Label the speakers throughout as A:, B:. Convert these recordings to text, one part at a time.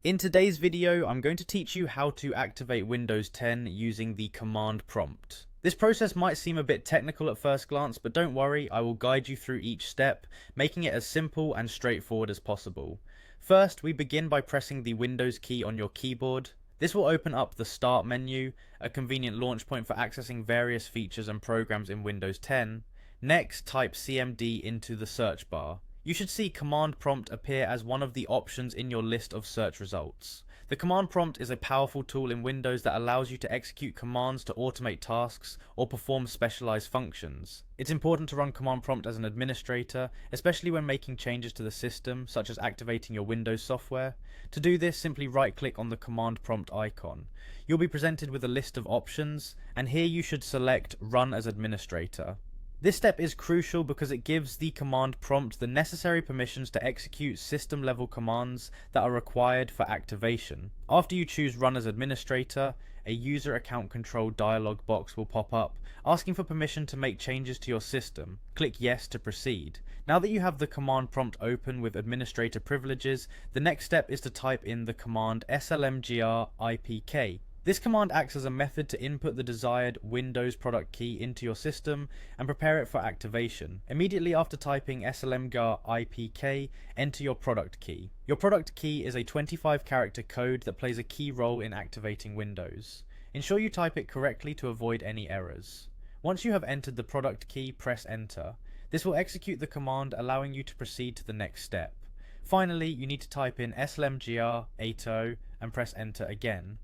A: In today's video, I'm going to teach you how to activate Windows 10 using the command prompt. This process might seem a bit technical at first glance, but don't worry, I will guide you through each step, making it as simple and straightforward as possible. First, we begin by pressing the Windows key on your keyboard. This will open up the Start menu, a convenient launch point for accessing various features and programs in Windows 10. Next, type CMD into the search bar. You should see command prompt appear as one of the options in your list of search results. The command prompt is a powerful tool in Windows that allows you to execute commands to automate tasks or perform specialized functions. It's important to run command prompt as an administrator, especially when making changes to the system, such as activating your Windows software. To do this, simply right-click on the command prompt icon. You'll be presented with a list of options, and here you should select Run as Administrator. This step is crucial because it gives the command prompt the necessary permissions to execute system-level commands that are required for activation. After you choose Run as Administrator, a User Account Control dialog box will pop up, asking for permission to make changes to your system. Click Yes to proceed. Now that you have the command prompt open with administrator privileges, the next step is to type in the command slmgr ipk. This command acts as a method to input the desired Windows product key into your system and prepare it for activation. Immediately after typing slmgar ipk, enter your product key. Your product key is a 25-character code that plays a key role in activating Windows. Ensure you type it correctly to avoid any errors. Once you have entered the product key, press enter. This will execute the command, allowing you to proceed to the next step. Finally, you need to type in slmgr80 and press enter again.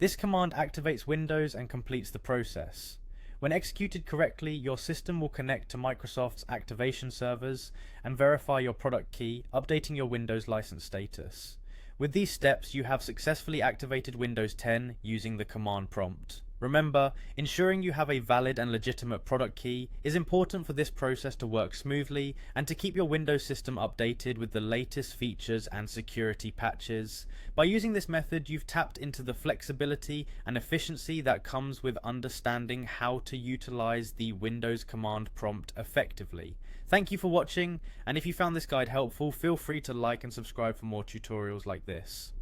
A: This command activates Windows and completes the process. When executed correctly, your system will connect to Microsoft's activation servers and verify your product key, updating your Windows license status. With these steps, you have successfully activated Windows 10 using the command prompt. Remember, ensuring you have a valid and legitimate product key is important for this process to work smoothly and to keep your Windows system updated with the latest features and security patches. By using this method, you've tapped into the flexibility and efficiency that comes with understanding how to utilize the Windows command prompt effectively. Thank you for watching, and if you found this guide helpful, feel free to like and subscribe for more tutorials like this.